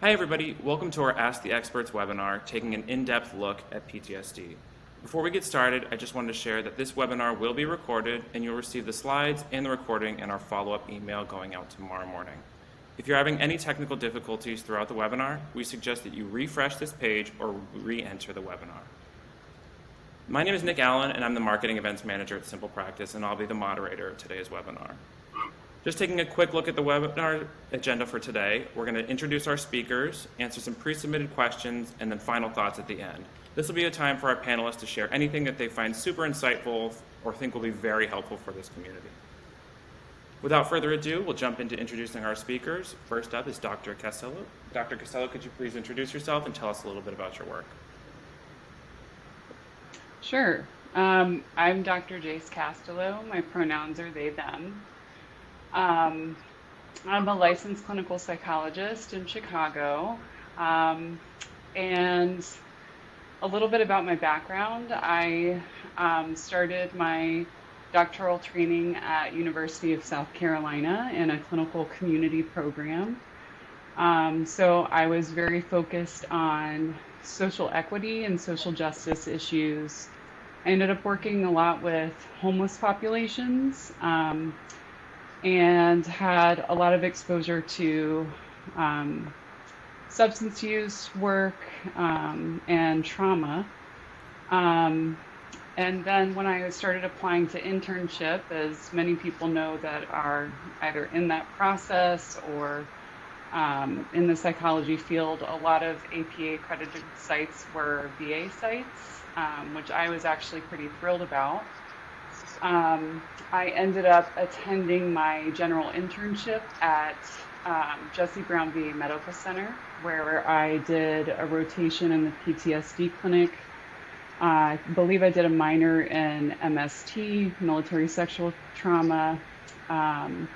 Hi everybody, welcome to our Ask the Experts webinar, taking an in-depth look at PTSD. Before we get started, I just wanted to share that this webinar will be recorded and you'll receive the slides and the recording in our follow-up email going out tomorrow morning. If you're having any technical difficulties throughout the webinar, we suggest that you refresh this page or re-enter the webinar. My name is Nick Allen and I'm the Marketing Events Manager at SimplePractice, and I'll be the moderator of today's webinar. Just taking a quick look at the webinar agenda for today, we're going to introduce our speakers, answer some pre-submitted questions, and then final thoughts at the end. This will be a time for our panelists to share anything that they find super insightful or think will be very helpful for this community. Without further ado, we'll jump into introducing our speakers. First up is Dr. Costello. Dr. Costello, could you please introduce yourself and tell us a little bit about your work? Sure. I'm Dr. Jace Costello. My pronouns are they, them. I'm a licensed clinical psychologist in Chicago, and a little bit about my background. I started my doctoral training at University of South Carolina in a clinical community program. So I was very focused on social equity and social justice issues. I ended up working a lot with homeless populations, and had a lot of exposure to substance use work and trauma. And then when I started applying to internship, as many people know that are either in that process or in the psychology field, a lot of APA accredited sites were VA sites, which I was actually pretty thrilled about. I ended up attending my general internship at Jesse Brown VA Medical Center, where I did a rotation in the PTSD clinic. I believe I did a minor in MST, military sexual trauma, and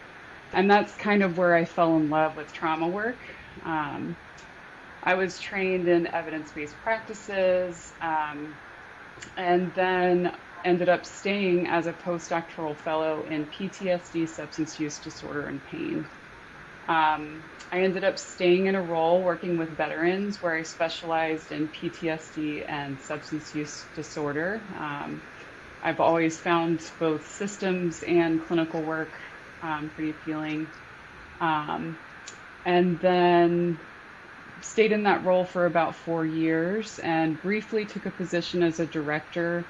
that's kind of where I fell in love with trauma work. I was trained in evidence-based practices, and then ended up staying as a postdoctoral fellow in PTSD, substance use disorder, and pain. I ended up staying in a role working with veterans where I specialized in PTSD and substance use disorder. I've always found both systems and clinical work pretty appealing. And then stayed in that role for about 4 years and briefly took a position as a director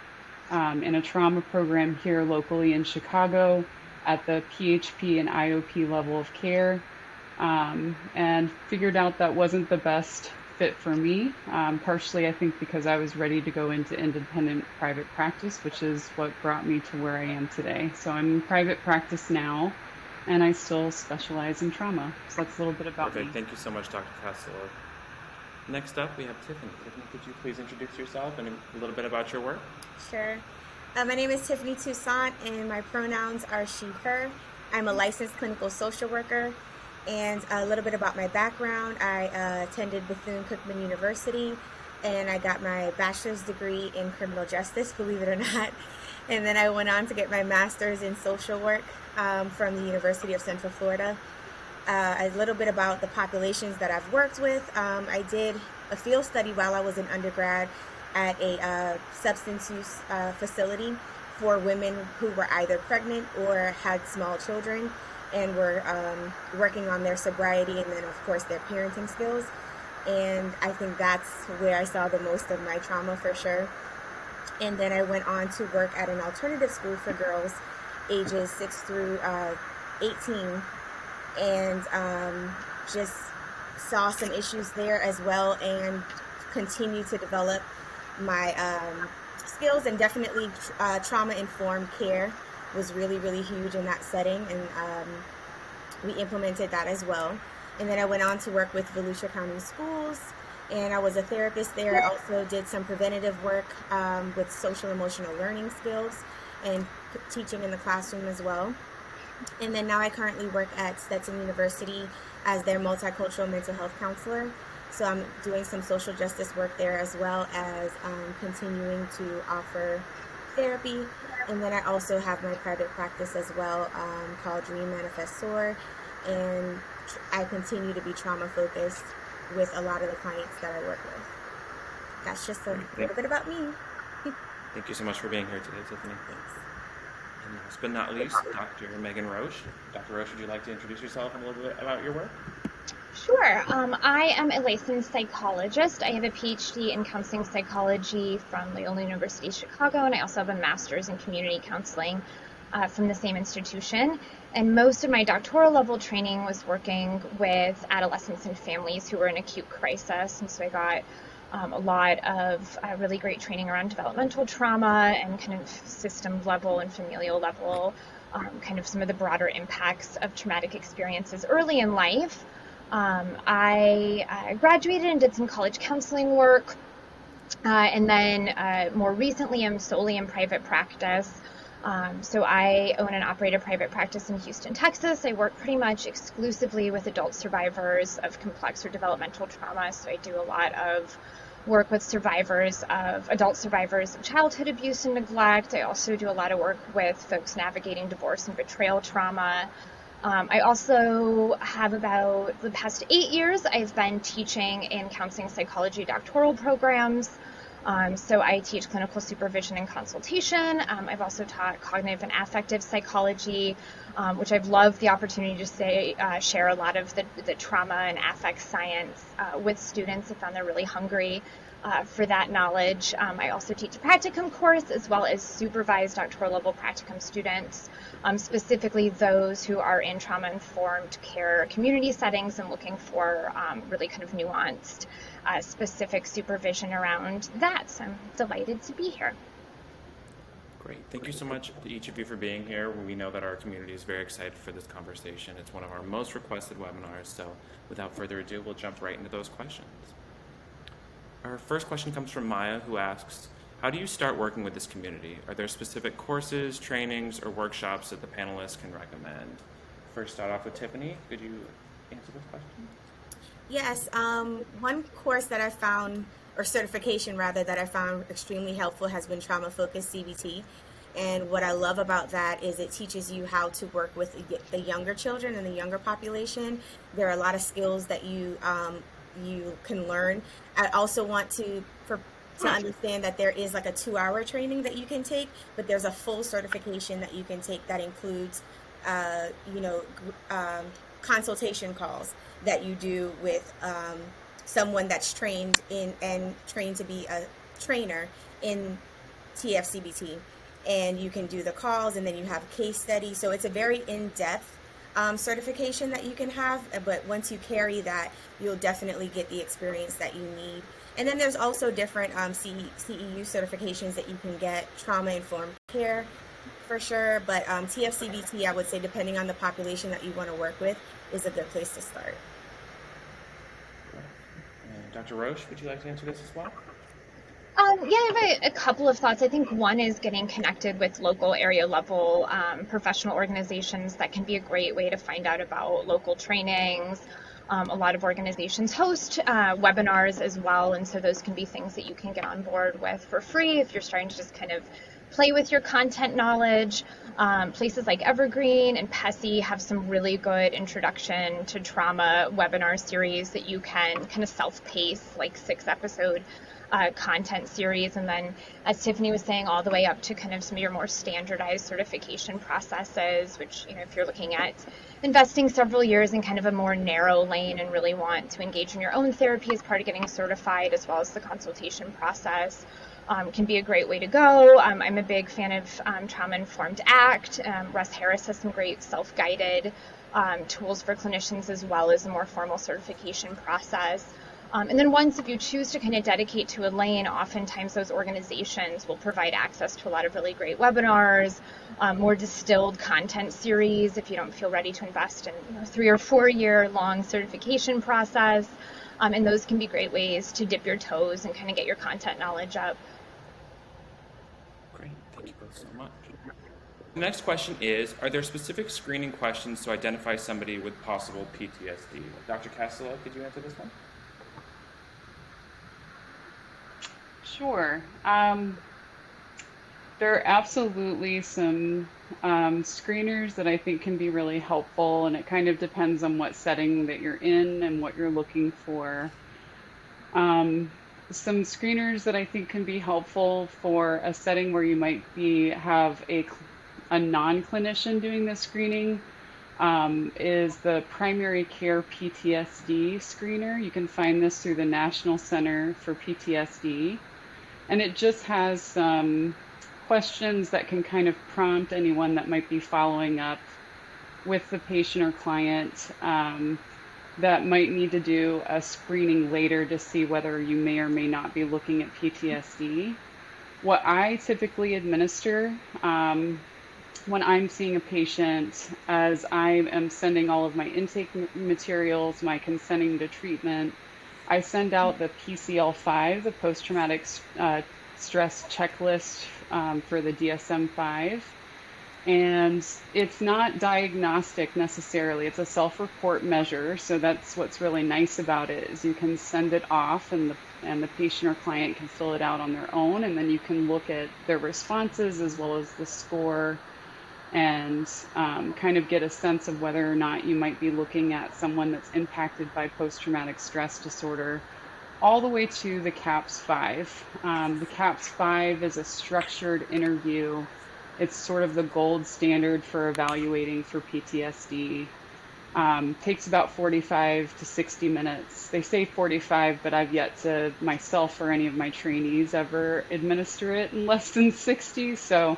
in a trauma program here locally in Chicago at the PHP and IOP level of care, and figured out that wasn't the best fit for me, partially I think because I was ready to go into independent private practice, which is what brought me to where I am today. So I'm in private practice now, and I still specialize in trauma. So that's a little bit about me. Thank you so much, Dr. Costello. Next up, we have Tiffany. Tiffany, could you please introduce yourself and a little bit about your work? Sure. My name is Tiffany Toussaint, and my pronouns are she, her. I'm a licensed clinical social worker, and a little bit about my background. I attended Bethune-Cookman University, and I got my bachelor's degree in criminal justice, believe it or not. And then I went on to get my master's in social work from the University of Central Florida. A little bit about the populations that I've worked with. I did a field study while I was in undergrad at a substance use facility for women who were either pregnant or had small children and were working on their sobriety and then, of course, their parenting skills. And I think that's where I saw the most of my trauma for sure. And then I went on to work at an alternative school for girls ages 6 through 18. And just saw some issues there as well, and continue to develop my skills. And definitely trauma-informed care was really, really huge in that setting, and we implemented that as well. And then I went on to work with Volusia County Schools, and I was a therapist there. I also did some preventative work with social emotional learning skills and teaching in the classroom as well. And then now I currently work at Stetson University as their multicultural mental health counselor. So I'm doing some social justice work there as well as continuing to offer therapy. And then I also have my private practice as well called Dream Manifest Soar. And I continue to be trauma focused with a lot of the clients that I work with. That's just a little bit about me. Thank you so much for being here today, Tiffany. Thanks. And last but not least, Dr. Megan Roche. Dr. Roche, would you like to introduce yourself and a little bit about your work? Sure. I am a licensed psychologist. I have a PhD in counseling psychology from Loyola University Chicago, and I also have a master's in community counseling from the same institution. And most of my doctoral level training was working with adolescents and families who were in acute crisis. And so I got a lot of really great training around developmental trauma and kind of system level and familial level, kind of some of the broader impacts of traumatic experiences early in life. I graduated and did some college counseling work, and then more recently I'm solely in private practice. So I own and operate a private practice in Houston, Texas. I work pretty much exclusively with adult survivors of complex or developmental trauma. So I do a lot of work with adult survivors of childhood abuse and neglect. I also do a lot of work with folks navigating divorce and betrayal trauma. I also have about the past 8 years, I've been teaching in counseling psychology doctoral programs. So I teach clinical supervision and consultation. I've also taught cognitive and affective psychology, which I've loved the opportunity to share a lot of the trauma and affect science with students. I found they're really hungry for that knowledge. I also teach a practicum course as well as supervise doctoral level practicum students, specifically those who are in trauma-informed care community settings and looking for really kind of nuanced, specific supervision around that. So I'm delighted to be here. Great. Thank you so much to each of you for being here. We know that our community is very excited for this conversation. It's one of our most requested webinars. So without further ado, we'll jump right into those questions. Our first question comes from Maya, who asks, how do you start working with this community? Are there specific courses, trainings, or workshops that the panelists can recommend? First, start off with Tiffany. Could you answer this question? Yes, one course that I found, or certification rather, that I found extremely helpful has been trauma-focused CBT. And what I love about that is it teaches you how to work with the younger children and the younger population. There are a lot of skills that you can learn. I also want to understand that there is like a 2-hour training that you can take, but there's a full certification that you can take that includes, consultation calls that you do with someone that's trained to be a trainer in TFCBT. And you can do the calls, and then you have a case study. So it's a very in-depth certification that you can have, but once you carry that, you'll definitely get the experience that you need. And then there's also different CEU certifications that you can get, trauma-informed care for sure, but TFCBT, I would say, depending on the population that you want to work with, is a good place to start. And Dr. Roche, would you like to answer this as well? I have a couple of thoughts. I think one is getting connected with local area level professional organizations. That can be a great way to find out about local trainings. A lot of organizations host webinars as well, and so those can be things that you can get on board with for free if you're starting to just kind of play with your content knowledge. Places like Evergreen and PESI have some really good introduction to trauma webinar series that you can kind of self-pace, like 6-episode content series, and then, as Tiffany was saying, all the way up to kind of some of your more standardized certification processes, which, if you're looking at investing several years in kind of a more narrow lane and really want to engage in your own therapy as part of getting certified, as well as the consultation process, can be a great way to go. I'm a big fan of Trauma-Informed ACT. Russ Harris has some great self-guided tools for clinicians, as well as a more formal certification process. And then once, if you choose to kind of dedicate to a lane, oftentimes those organizations will provide access to a lot of really great webinars, more distilled content series if you don't feel ready to invest in 3 or 4 year long certification process. And those can be great ways to dip your toes and kind of get your content knowledge up. Great, thank you both so much. The next question is, are there specific screening questions to identify somebody with possible PTSD? Dr. Costello, could you answer this one? Sure. There are absolutely some screeners that I think can be really helpful, and it kind of depends on what setting that you're in and what you're looking for. Some screeners that I think can be helpful for a setting where you might have a non-clinician doing the screening is the primary care PTSD screener. You can find this through the National Center for PTSD. And it just has some questions that can kind of prompt anyone that might be following up with the patient or client that might need to do a screening later to see whether you may or may not be looking at PTSD. What I typically administer when I'm seeing a patient, as I am sending all of my intake materials, my consenting to treatment, I send out the PCL5, the post-traumatic stress checklist for the DSM-5. And it's not diagnostic necessarily. It's a self-report measure. So that's what's really nice about it is you can send it off and the patient or client can fill it out on their own. And then you can look at their responses as well as the score and kind of get a sense of whether or not you might be looking at someone that's impacted by post-traumatic stress disorder, all the way to the CAPS-5. The CAPS-5 is a structured interview. It's sort of the gold standard for evaluating for PTSD. Takes about 45 to 60 minutes. They say 45, but I've yet to myself or any of my trainees ever administer it in less than 60. So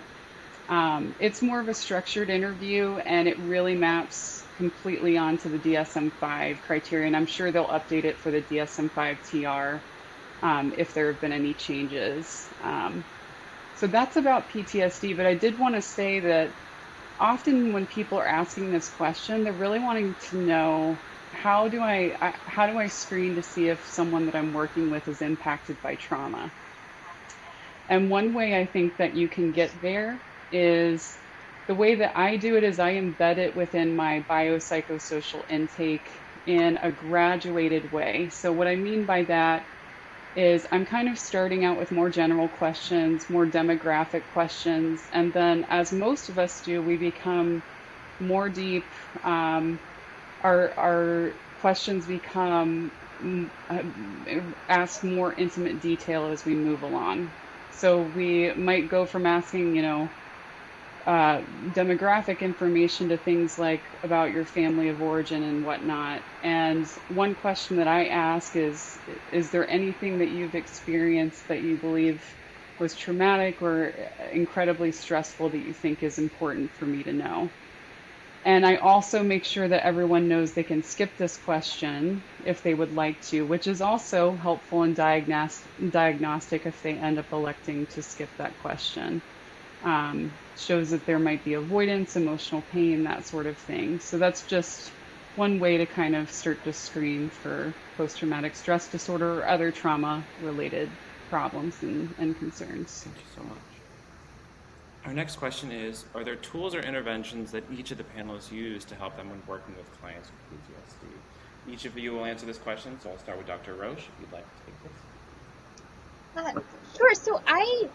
it's more of a structured interview, and it really maps completely onto the DSM-5 criteria, and I'm sure they'll update it for the DSM-5 TR if there have been any changes. So that's about PTSD, but I did want to say that often when people are asking this question, they're really wanting to know how do I screen to see if someone that I'm working with is impacted by trauma? And one way I think that you can get there is the way that I do it is I embed it within my biopsychosocial intake in a graduated way. So what I mean by that is I'm kind of starting out with more general questions, more demographic questions, and then as most of us do, we become more deep. Our questions become ask more intimate detail as we move along. So we might go from asking, demographic information to things like about your family of origin and whatnot. And one question that I ask is there anything that you've experienced that you believe was traumatic or incredibly stressful that you think is important for me to know? And I also make sure that everyone knows they can skip this question if they would like to, which is also helpful in diagnostic if they end up electing to skip that question. Shows that there might be avoidance, emotional pain, that sort of thing. So that's just one way to kind of start to screen for post-traumatic stress disorder or other trauma-related problems and concerns. Thank you so much. Our next question is, are there tools or interventions that each of the panelists use to help them when working with clients with PTSD? Each of you will answer this question, so I'll start with Dr. Roche, if you'd like to take this. Sure. So I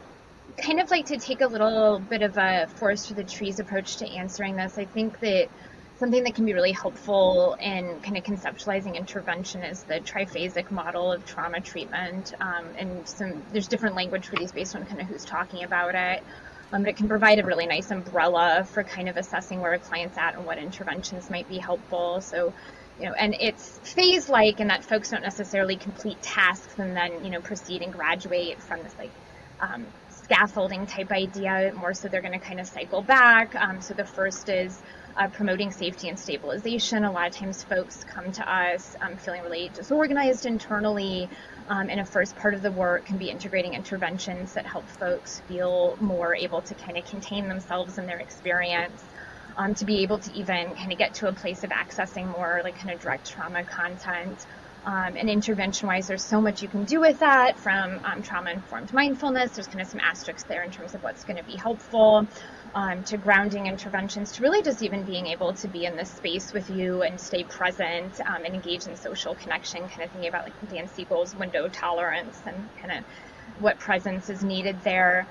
kind of like to take a little bit of a forest for the trees approach to answering this. I think that something that can be really helpful in kind of conceptualizing intervention is the triphasic model of trauma treatment. And there's different language for these based on kind of who's talking about it. But it can provide a really nice umbrella for kind of assessing where a client's at and what interventions might be helpful. So, and it's phase-like in that folks don't necessarily complete tasks and then, proceed and graduate from this scaffolding type idea. More so they're going to kind of cycle back. So the first is promoting safety and stabilization. A lot of times folks come to us feeling really disorganized internally, and a first part of the work can be integrating interventions that help folks feel more able to kind of contain themselves in their experience, to be able to even kind of get to a place of accessing more like kind of direct trauma content. And intervention-wise, there's so much you can do with that, from trauma-informed mindfulness. There's kind of some asterisks there in terms of what's going to be helpful, to grounding interventions, to really just even being able to be in this space with you and stay present and engage in social connection, kind of thinking about like Dan Siegel's window tolerance and kind of what presence is needed there.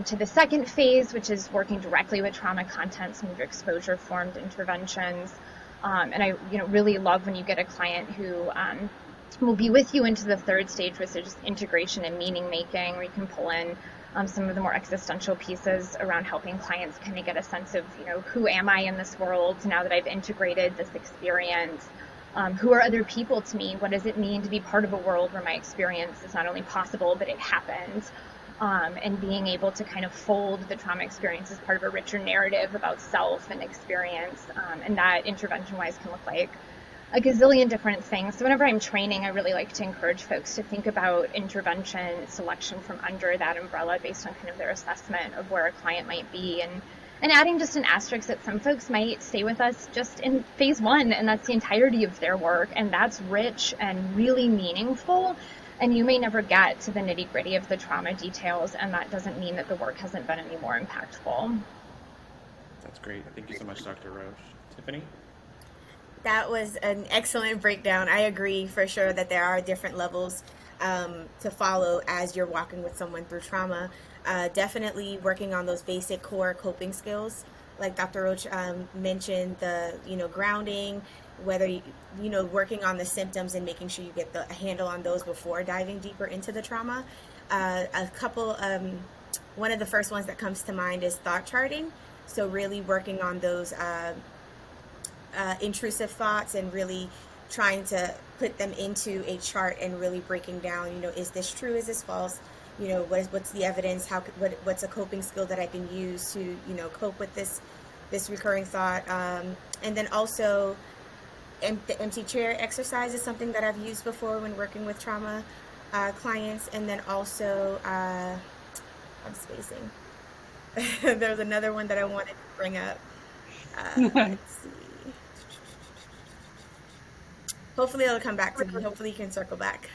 To the second phase, which is working directly with trauma content, some of your exposure-formed interventions. And I really love when you get a client who We'll be with you into the third stage, which is integration and meaning making, where you can pull in some of the more existential pieces around helping clients kind of get a sense of, who am I in this world now that I've integrated this experience? Who are other people to me? What does it mean to be part of a world where my experience is not only possible, but it happens? And being able to kind of fold the trauma experience as part of a richer narrative about self and experience. And that intervention-wise can look like a gazillion different things. So whenever I'm training, I really like to encourage folks to think about intervention selection from under that umbrella based on kind of their assessment of where a client might be, and adding just an asterisk that some folks might stay with us just in phase one, and that's the entirety of their work, and that's rich and really meaningful, and you may never get to the nitty-gritty of the trauma details, and that doesn't mean that the work hasn't been any more impactful. That's great. Thank you so much, Dr. Roche. Tiffany? That was an excellent breakdown. I agree for sure that there are different levels to follow as you're walking with someone through trauma. Definitely working on those basic core coping skills, like Dr. Roche mentioned, the grounding, whether working on the symptoms and making sure you get a handle on those before diving deeper into the trauma. One of the first ones that comes to mind is thought charting. So really working on those intrusive thoughts and really trying to put them into a chart and really breaking down, is this true? Is this false? What's the evidence? What's a coping skill that I can use to, cope with this recurring thought? And then also the empty chair exercise is something that I've used before when working with trauma clients. And then also, I'm spacing. There was another one that I wanted to bring up. Let's see. Hopefully it'll come back to me. Hopefully you can circle back.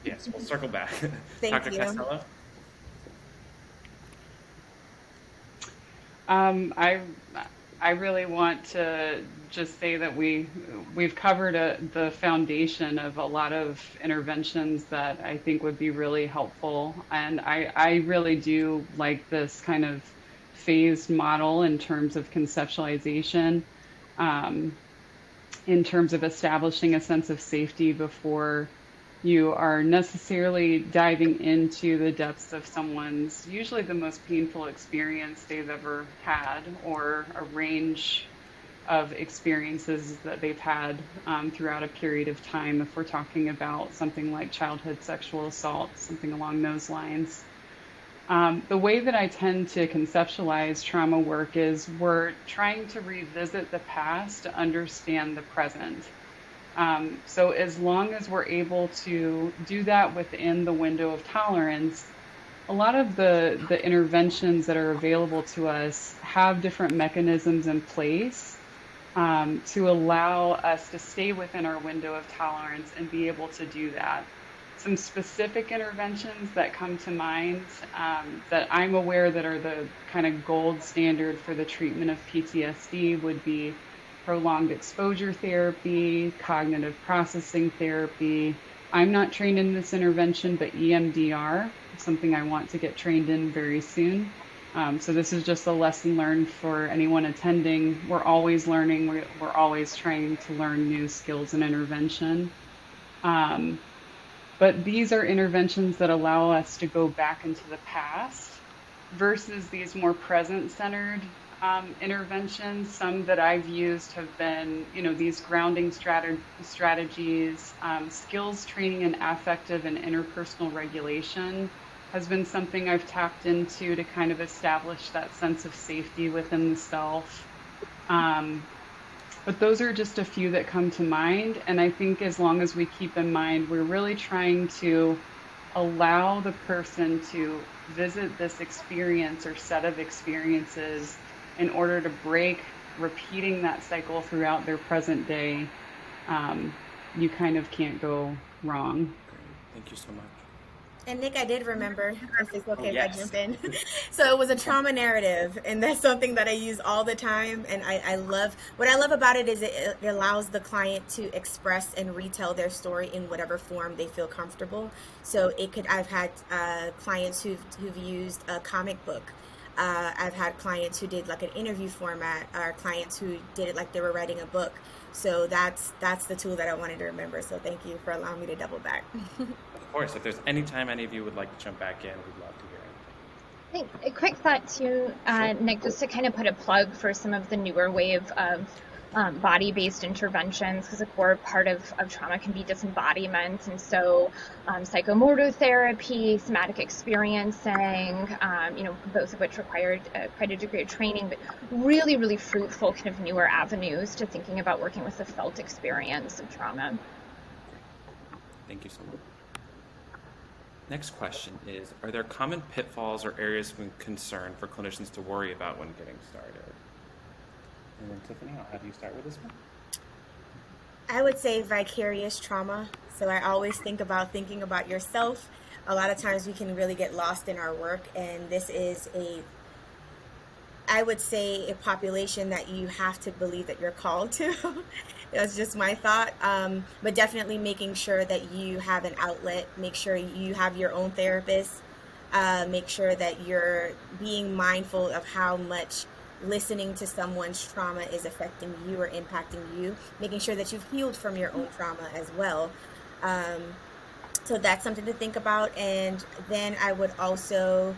Yes, we'll circle back. Thank Dr. you. Costello? I really want to just say that we've covered the foundation of a lot of interventions that I think would be really helpful, and I really do like this kind of phased model in terms of conceptualization. In terms of establishing a sense of safety before you are necessarily diving into the depths of someone's, usually the most painful experience they've ever had, or a range of experiences that they've had throughout a period of time, if we're talking about something like childhood sexual assault, something along those lines. The way that I tend to conceptualize trauma work is we're trying to revisit the past to understand the present. So as long as we're able to do that within the window of tolerance, a lot of the interventions that are available to us have different mechanisms in place to allow us to stay within our window of tolerance and be able to do that. Some specific interventions that come to mind that I'm aware that are the kind of gold standard for the treatment of PTSD would be prolonged exposure therapy, cognitive processing therapy. I'm not trained in this intervention, but EMDR is something I want to get trained in very soon. So this is just a lesson learned for anyone attending. We're always learning. We're always trying to learn new skills and intervention. But these are interventions that allow us to go back into the past versus these more present-centered interventions. Some that I've used have been, these grounding strategies, skills training in affective and interpersonal regulation has been something I've tapped into to kind of establish that sense of safety within the self. But those are just a few that come to mind. And I think as long as we keep in mind, we're really trying to allow the person to visit this experience or set of experiences in order to break repeating that cycle throughout their present day. You kind of can't go wrong. Great. Thank you so much. And Nick, I did remember, if it's okay yes. if I jump in. So it was a trauma narrative, and that's something that I use all the time. And what I love about it is it allows the client to express and retell their story in whatever form they feel comfortable. So I've had clients who've used a comic book I've had clients who did like an interview format, or clients who did it like they were writing a book. So that's the tool that I wanted to remember. So thank you for allowing me to double back. Of course, if there's any time any of you would like to jump back in, we'd love to hear it. I think a quick thought too, Nick, just to kind of put a plug for some of the newer wave of body-based interventions, because a core part of trauma can be disembodiment, and so psychomotor therapy, somatic experiencing, both of which required quite a degree of training, but really, really fruitful kind of newer avenues to thinking about working with the felt experience of trauma. Thank you so much. Next question is, are there common pitfalls or areas of concern for clinicians to worry about when getting started? And then Tiffany, I'll have you start with this one. I would say vicarious trauma. So I always thinking about yourself. A lot of times we can really get lost in our work, and this is I would say a population that you have to believe that you're called to. That's just my thought. But definitely making sure that you have an outlet, make sure you have your own therapist, make sure that you're being mindful of how much listening to someone's trauma is affecting you or impacting you, making sure that you've healed from your own trauma as well. So that's something to think about. And then I would also,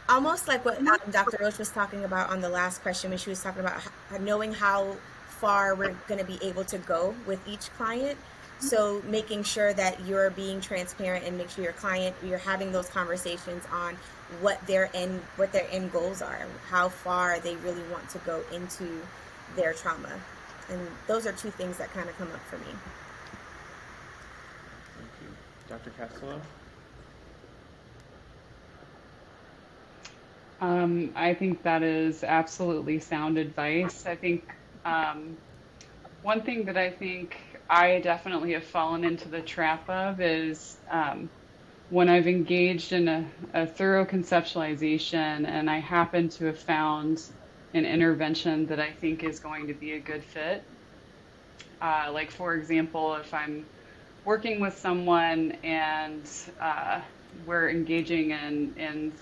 almost like what Dr. Roche was talking about on the last question, when she was talking about knowing how far we're going to be able to go with each client. So making sure that you're being transparent and make sure you're having those conversations on what their end goals are, how far they really want to go into their trauma. And those are two things that kind of come up for me. Thank you. Dr. Costello? I think that is absolutely sound advice. I think one thing that I think I definitely have fallen into the trap of is when I've engaged in a thorough conceptualization and I happen to have found an intervention that I think is going to be a good fit. Like, for example, if I'm working with someone and we're engaging in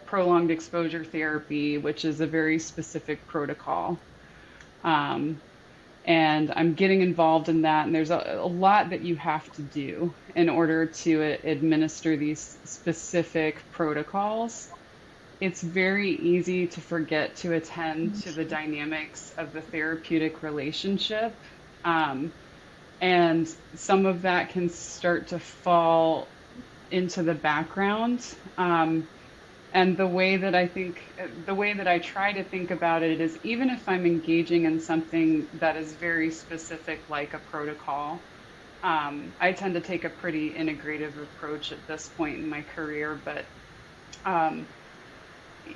prolonged exposure therapy, which is a very specific protocol. And I'm getting involved in that, and there's a lot that you have to do in order to administer these specific protocols. It's very easy to forget to attend to the dynamics of the therapeutic relationship. And some of that can start to fall into the background. And the way that I try to think about it is, even if I'm engaging in something that is very specific, like a protocol, I tend to take a pretty integrative approach at this point in my career. But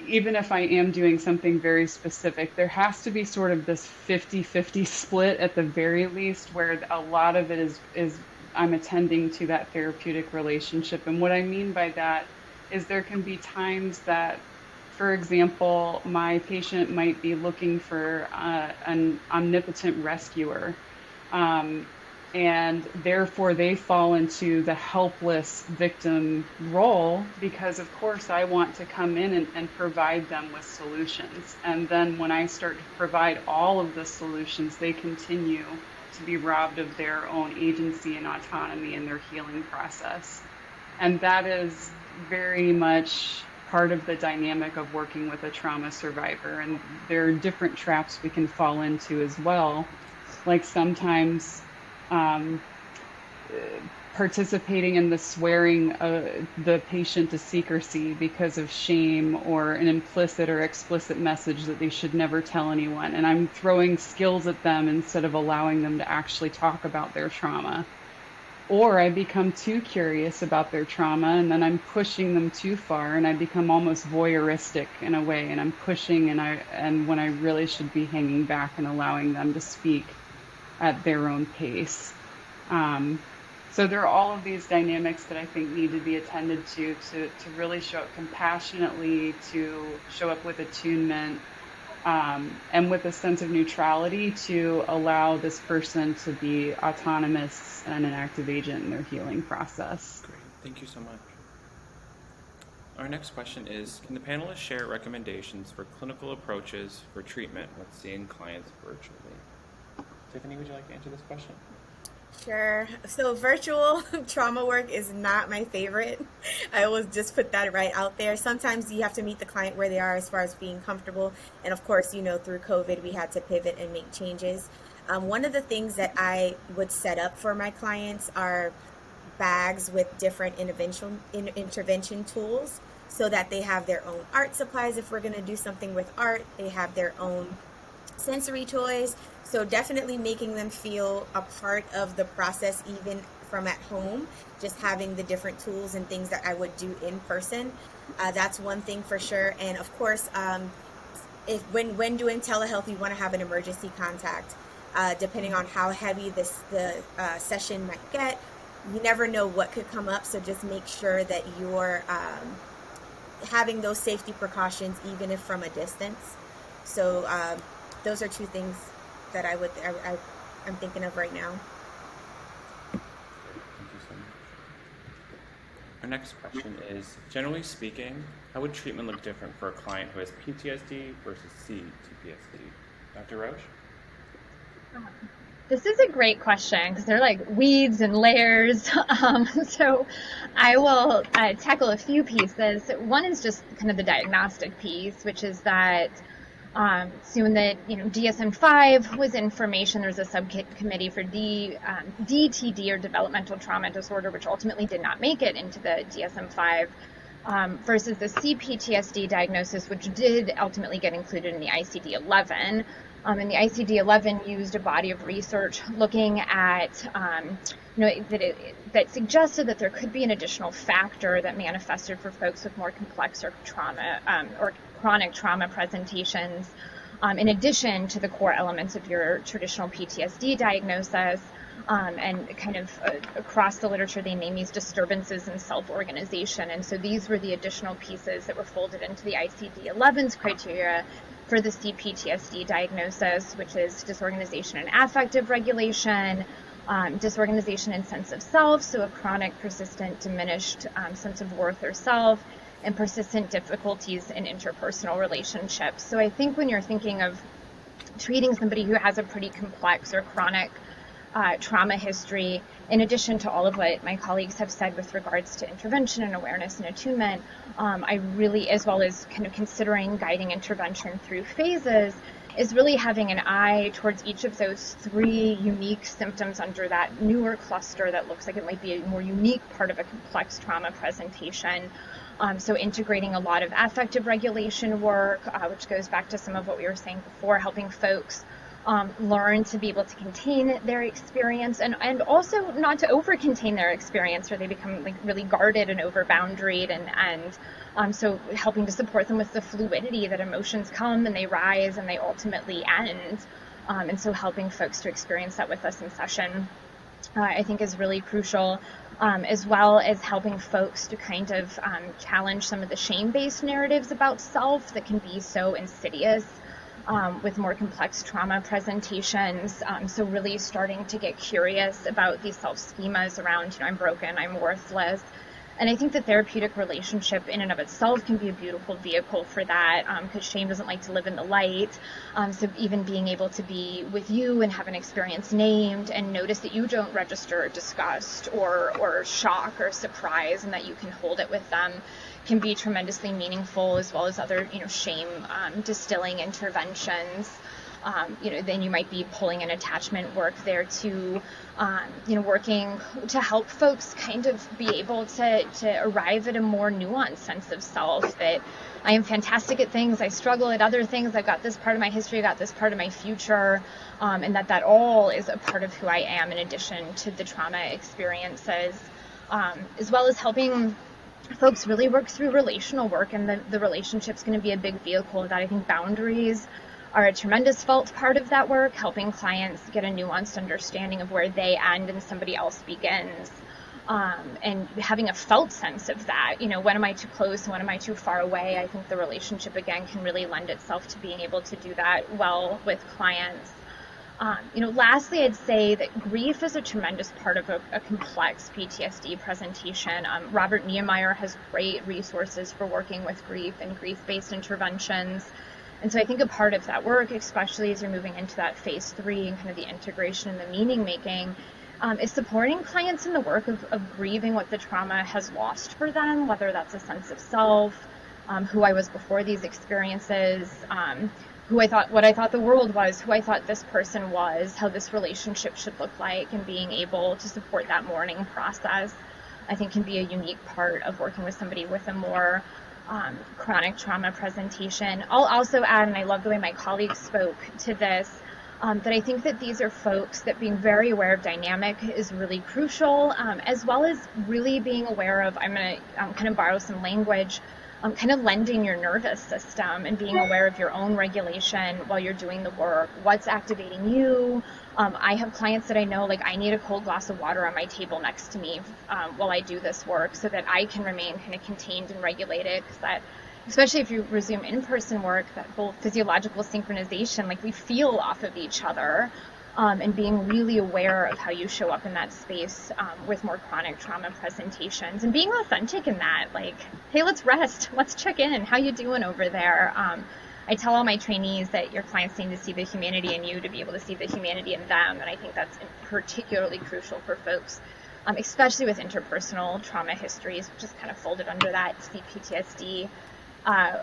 even if I am doing something very specific, there has to be sort of this 50-50 split at the very least, where a lot of it is I'm attending to that therapeutic relationship. And what I mean by that is there can be times that, for example, my patient might be looking for an omnipotent rescuer, and therefore they fall into the helpless victim role, because of course I want to come in and provide them with solutions. And then when I start to provide all of the solutions, they continue to be robbed of their own agency and autonomy in their healing process. And that is very much part of the dynamic of working with a trauma survivor. And there are different traps we can fall into as well. Like sometimes participating in the swearing the patient to secrecy because of shame or an implicit or explicit message that they should never tell anyone. And I'm throwing skills at them instead of allowing them to actually talk about their trauma. Or I become too curious about their trauma, and then I'm pushing them too far, and I become almost voyeuristic in a way, and I'm pushing, and when I really should be hanging back and allowing them to speak at their own pace. So there are all of these dynamics that I think need to be attended to really show up compassionately, to show up with attunement, and with a sense of neutrality to allow this person to be autonomous and an active agent in their healing process. Great. Thank you so much. Our next question is, can the panelists share recommendations for clinical approaches for treatment when seeing clients virtually? Tiffany, would you like to answer this question? Sure. So virtual trauma work is not my favorite. I will just put that right out there. Sometimes you have to meet the client where they are as far as being comfortable. And of course, through COVID, we had to pivot and make changes. One of the things that I would set up for my clients are bags with different intervention tools so that they have their own art supplies. If we're going to do something with art, they have their own sensory toys. So definitely making them feel a part of the process, even from at home, just having the different tools and things that I would do in person. That's one thing for sure. And of course, when doing telehealth, you want to have an emergency contact. Depending on how heavy the session might get, you never know what could come up. So just make sure that you're having those safety precautions, even if from a distance. So those are two things that I'm thinking of right now. Thank you so much. Our next question is, generally speaking, how would treatment look different for a client who has PTSD versus CTPSD? Dr. Roche? This is a great question because they're like weeds and layers. So I will tackle a few pieces. One is just kind of the diagnostic piece, which is that soon that DSM-5 was information. There was a subcommittee for DTD or developmental trauma disorder, which ultimately did not make it into the DSM-5, versus the CPTSD diagnosis, which did ultimately get included in the ICD-11. And the ICD-11 used a body of research looking at, that suggested that there could be an additional factor that manifested for folks with more complex or trauma or chronic trauma presentations, in addition to the core elements of your traditional PTSD diagnosis. And kind of across the literature, they name these disturbances in self-organization. And so these were the additional pieces that were folded into the ICD-11's criteria for the CPTSD diagnosis, which is disorganization in affective regulation, disorganization in sense of self, so a chronic, persistent, diminished sense of worth or self, and persistent difficulties in interpersonal relationships. So I think when you're thinking of treating somebody who has a pretty complex or chronic trauma history, in addition to all of what my colleagues have said with regards to intervention and awareness and attunement, I really, as well as kind of considering guiding intervention through phases, is really having an eye towards each of those three unique symptoms under that newer cluster that looks like it might be a more unique part of a complex trauma presentation. So integrating a lot of affective regulation work, which goes back to some of what we were saying before, helping folks learn to be able to contain their experience and also not to over contain their experience, or they become like really guarded and over boundaried, and so helping to support them with the fluidity that emotions come and they rise and they ultimately end, and so helping folks to experience that with us in session I think is really crucial, as well as helping folks to kind of challenge some of the shame-based narratives about self that can be so insidious with more complex trauma presentations. So really starting to get curious about these self-schemas around, I'm broken, I'm worthless. And I think the therapeutic relationship in and of itself can be a beautiful vehicle for that, because shame doesn't like to live in the light. So even being able to be with you and have an experience named and notice that you don't register disgust or shock or surprise, and that you can hold it with them, can be tremendously meaningful, as well as other, shame distilling interventions. Then you might be pulling in attachment work there too, working to help folks kind of be able to arrive at a more nuanced sense of self, that I am fantastic at things, I struggle at other things, I've got this part of my history, I've got this part of my future, and that all is a part of who I am in addition to the trauma experiences, as well as helping folks really work through relational work, and the relationship's going to be a big vehicle of that. I think boundaries are a tremendous felt part of that work, helping clients get a nuanced understanding of where they end and somebody else begins, and having a felt sense of that. When am I too close? When am I too far away? I think the relationship, again, can really lend itself to being able to do that well with clients. Lastly, I'd say that grief is a tremendous part of a complex PTSD presentation. Robert Niemeyer has great resources for working with grief and grief-based interventions. And so I think a part of that work, especially as you're moving into that phase 3 and kind of the integration and the meaning making, is supporting clients in the work of grieving what the trauma has lost for them, whether that's a sense of self, who I was before these experiences, what I thought the world was, who I thought this person was, how this relationship should look like, and being able to support that mourning process, I think can be a unique part of working with somebody with a more chronic trauma presentation. I'll also add, and I love the way my colleagues spoke to this, that I think that these are folks that being very aware of dynamic is really crucial, as well as really being aware of, I'm going to kind of borrow some language, kind of lending your nervous system and being aware of your own regulation while you're doing the work. What's activating you? I have clients that I know, like, I need a cold glass of water on my table next to me while I do this work so that I can remain kind of contained and regulated, because that, especially if you resume in-person work, that whole physiological synchronization, like we feel off of each other, and being really aware of how you show up in that space with more chronic trauma presentations, and being authentic in that, like, hey, let's rest, let's check in, how you doing over there? I tell all my trainees that your clients need to see the humanity in you to be able to see the humanity in them, and I think that's particularly crucial for folks, especially with interpersonal trauma histories, which is kind of folded under that CPTSD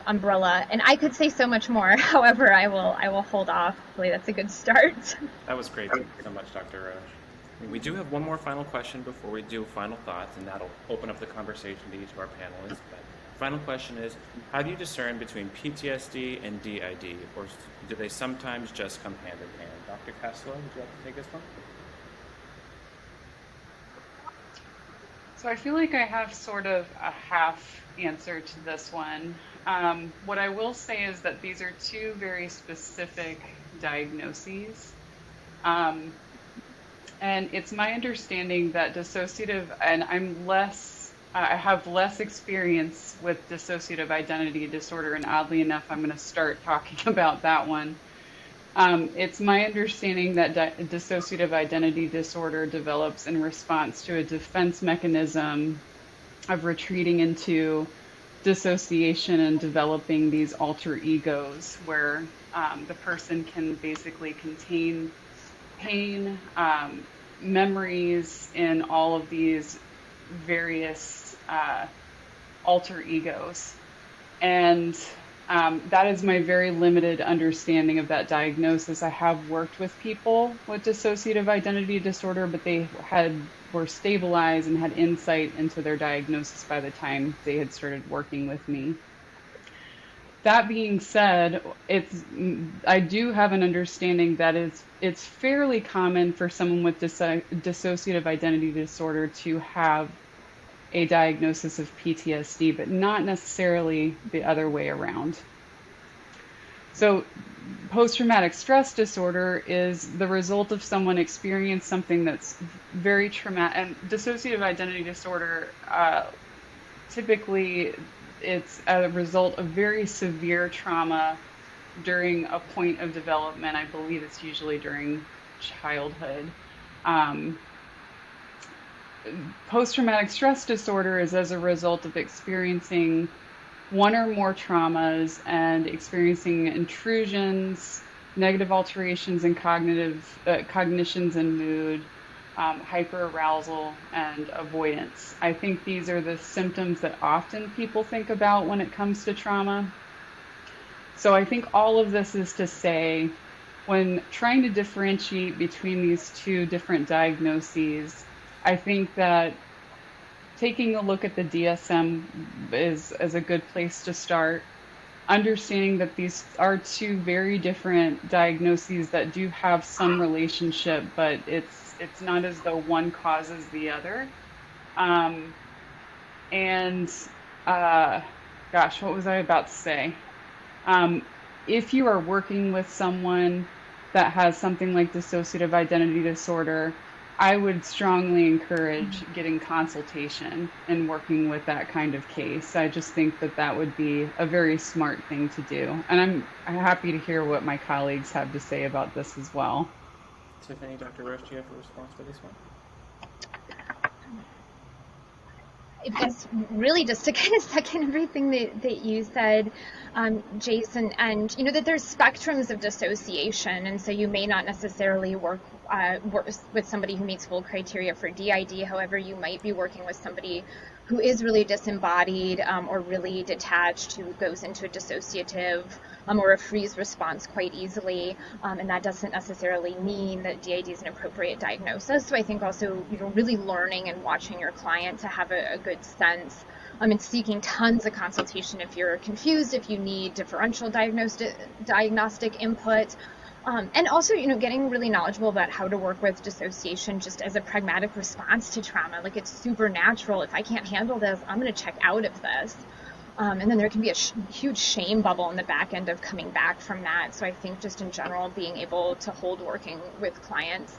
umbrella. And I could say so much more. However, I will hold off. Hopefully that's a good start. That was great. Thank you so much, Dr. Roche. We do have one more final question before we do final thoughts, and that'll open up the conversation to each of our panelists. But final question is, how do you discern between PTSD and DID, or do they sometimes just come hand in hand? Dr. Costello, would you like to take this one? So I feel like I have sort of a half answer to this one. What I will say is that these are two very specific diagnoses. And it's my understanding that dissociative, and I have less experience with dissociative identity disorder, and oddly enough, I'm going to start talking about that one. It's my understanding that dissociative identity disorder develops in response to a defense mechanism of retreating into dissociation and developing these alter egos where the person can basically contain pain, memories in all of these various alter egos. And that is my very limited understanding of that diagnosis. I have worked with people with dissociative identity disorder, but they were stabilized and had insight into their diagnosis by the time they had started working with me. That being said, I do have an understanding that it's fairly common for someone with dissociative identity disorder to have a diagnosis of PTSD, but not necessarily the other way around. So post-traumatic stress disorder is the result of someone experiencing something that's very traumatic. And dissociative identity disorder, typically it's a result of very severe trauma during a point of development. I believe it's usually during childhood. Post-traumatic stress disorder is as a result of experiencing one or more traumas and experiencing intrusions, negative alterations in cognitions and mood, hyperarousal, and avoidance. I think these are the symptoms that often people think about when it comes to trauma. So I think all of this is to say, when trying to differentiate between these two different diagnoses, I think that taking a look at the DSM is a good place to start. Understanding that these are two very different diagnoses that do have some relationship, but it's not as though one causes the other. Gosh, what was I about to say? If you are working with someone that has something like dissociative identity disorder, I would strongly encourage getting consultation and working with that kind of case. I just think that that would be a very smart thing to do. And I'm happy to hear what my colleagues have to say about this as well. Tiffany, Dr. Roche, do you have a response for this one? I guess really just to kind of second everything that you said, Jason, and that there's spectrums of dissociation, and so you may not necessarily work with somebody who meets full criteria for DID. However, you might be working with somebody who is really disembodied or really detached, who goes into a dissociative or a freeze response quite easily, and that doesn't necessarily mean that DID is an appropriate diagnosis. So I think also really learning and watching your client to have a good sense, and seeking tons of consultation if you're confused, if you need differential diagnostic input. And also, getting really knowledgeable about how to work with dissociation just as a pragmatic response to trauma. Like, it's super natural. If I can't handle this, I'm going to check out of this. And then there can be a huge shame bubble in the back end of coming back from that. So I think just in general, being able to hold working with clients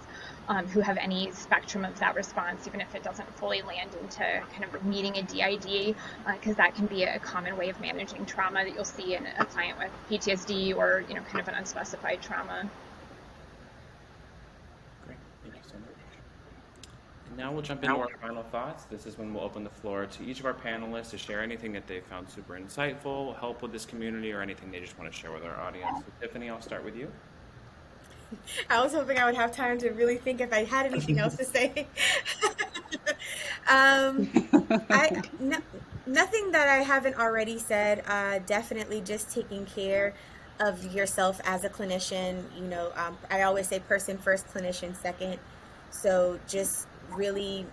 who have any spectrum of that response, even if it doesn't fully land into kind of meeting a DID, because that can be a common way of managing trauma that you'll see in a client with PTSD or, kind of an unspecified trauma. Great, thank you so much. And now we'll jump into our final thoughts. This is when we'll open the floor to each of our panelists to share anything that they found super insightful, help with this community, or anything they just want to share with our audience. So Tiffany, I'll start with you. I was hoping I would have time to really think if I had anything else to say. Nothing that I haven't already said. Definitely just taking care of yourself as a clinician. I always say person first, clinician second. So just really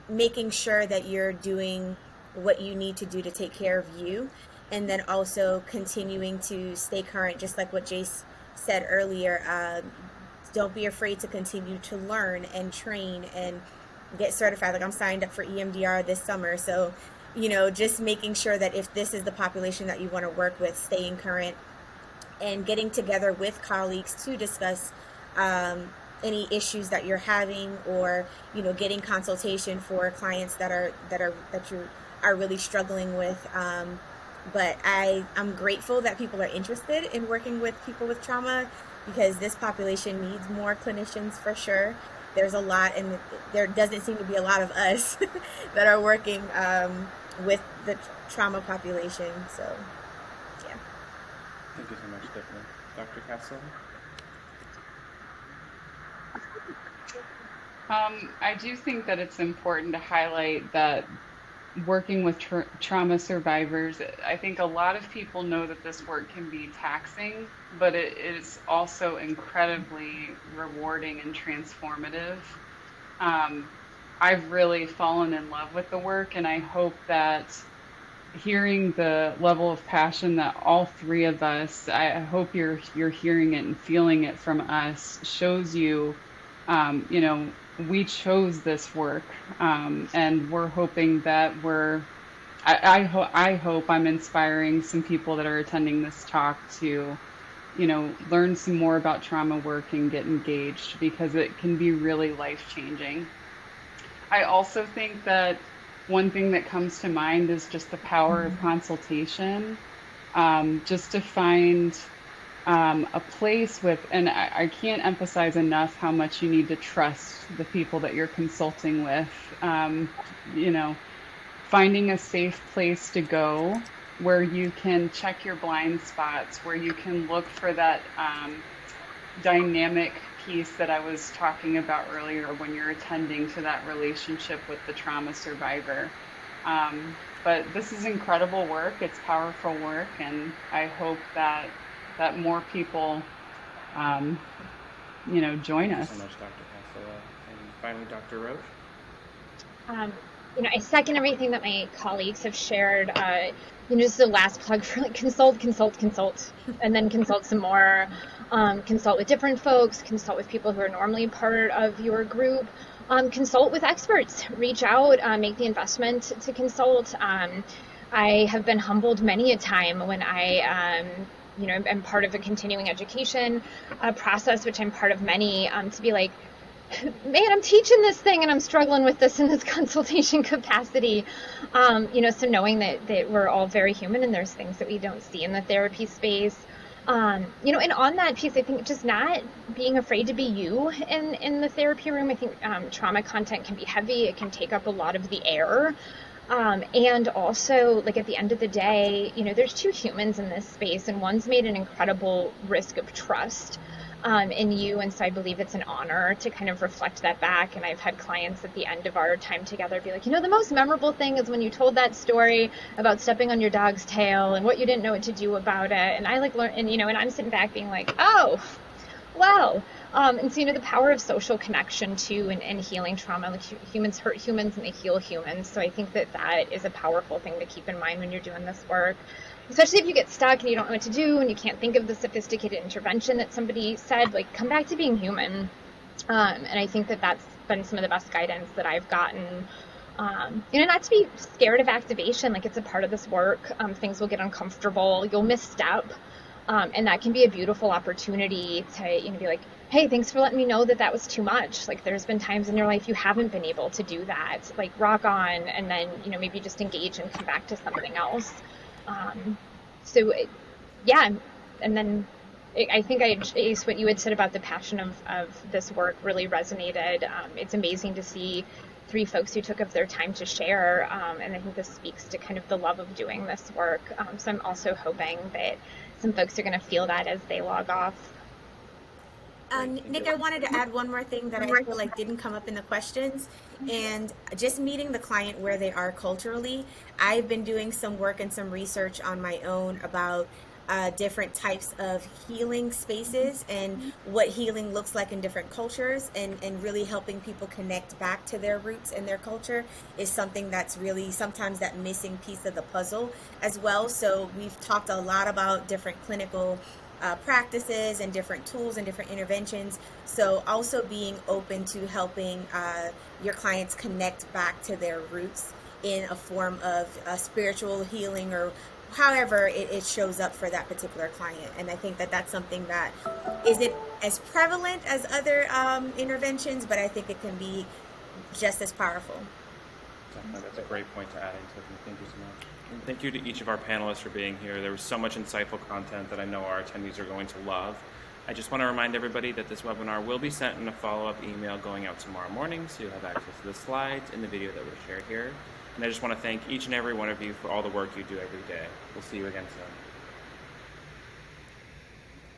making sure that you're doing what you need to do to take care of you, and then also continuing to stay current, just like what Jace said earlier. Don't be afraid to continue to learn and train and get certified. Like, I'm signed up for EMDR this summer, so just making sure that if this is the population that you want to work with, staying current and getting together with colleagues to discuss any issues that you're having, or getting consultation for clients that you are really struggling with. But I'm grateful that people are interested in working with people with trauma, because this population needs more clinicians for sure. There's a lot, and there doesn't seem to be a lot of us that are working with the trauma population. So, yeah. Thank you so much, Tiffany. Dr. Costello? I do think that it's important to highlight that working with trauma survivors, I think a lot of people know that this work can be taxing, but it is also incredibly rewarding and transformative. I've really fallen in love with the work, and I hope that hearing the level of passion that all three of us, I hope you're hearing it and feeling it from us, shows you, we chose this work, and we're hoping that I hope I'm inspiring some people that are attending this talk to, learn some more about trauma work and get engaged, because it can be really life-changing. I also think that one thing that comes to mind is just the power of consultation, just to find a place with, and I can't emphasize enough how much you need to trust the people that you're consulting with. Finding a safe place to go where you can check your blind spots, where you can look for that dynamic piece that I was talking about earlier when you're attending to that relationship with the trauma survivor. But this is incredible work. It's powerful work, and I hope that more people, join us. Thank you so much, Dr. Costello. And finally, Dr. Roche. I second everything that my colleagues have shared. This is the last plug for consult, and then consult some more. Consult with different folks, consult with people who are normally part of your group, consult with experts, reach out, make the investment to consult. I have been humbled many a time when I am part of a continuing education process, which I'm part of many, to be like, man, I'm teaching this thing and I'm struggling with this in this consultation capacity. So knowing that we're all very human and there's things that we don't see in the therapy space. And on that piece, I think just not being afraid to be you in the therapy room. I think trauma content can be heavy. It can take up a lot of the air. And also, like, at the end of the day, there's two humans in this space, and one's made an incredible risk of trust in you. And so I believe it's an honor to kind of reflect that back. And I've had clients at the end of our time together be like, the most memorable thing is when you told that story about stepping on your dog's tail and what you didn't know what to do about it. And I learned, and I'm sitting back being like, oh, well. And so, the power of social connection too, and healing trauma. Like, humans hurt humans and they heal humans. So I think that is a powerful thing to keep in mind when you're doing this work, especially if you get stuck and you don't know what to do and you can't think of the sophisticated intervention that somebody said. Like, come back to being human. And I think that's been some of the best guidance that I've gotten. Not to be scared of activation. Like, it's a part of this work. Things will get uncomfortable. You'll misstep. And that can be a beautiful opportunity to, be like, hey, thanks for letting me know that was too much. Like, there's been times in your life you haven't been able to do that. Like, rock on, and then, maybe just engage and come back to something else. And then I think Jace, what you had said about the passion of this work really resonated. It's amazing to see 3 folks who took up their time to share, and I think this speaks to kind of the love of doing this work. So I'm also hoping that some folks are going to feel that as they log off. Nick, I wanted to add one more thing that I feel like didn't come up in the questions, and just meeting the client where they are culturally. I've been doing some work and some research on my own about different types of healing spaces and what healing looks like in different cultures, and really helping people connect back to their roots and their culture is something that's really sometimes that missing piece of the puzzle as well. So we've talked a lot about different clinical practices and different tools and different interventions. So also being open to helping your clients connect back to their roots in a form of spiritual healing, or however it shows up for that particular client. And I think that's something that isn't as prevalent as other interventions, but I think it can be just as powerful. Definitely. That's a great point to add in, Tiffany. Thank you so much. And thank you to each of our panelists for being here. There was so much insightful content that I know our attendees are going to love. I just want to remind everybody that this webinar will be sent in a follow-up email going out tomorrow morning, so you'll have access to the slides and the video that was shared here. And I just want to thank each and every one of you for all the work you do every day. We'll see you again soon.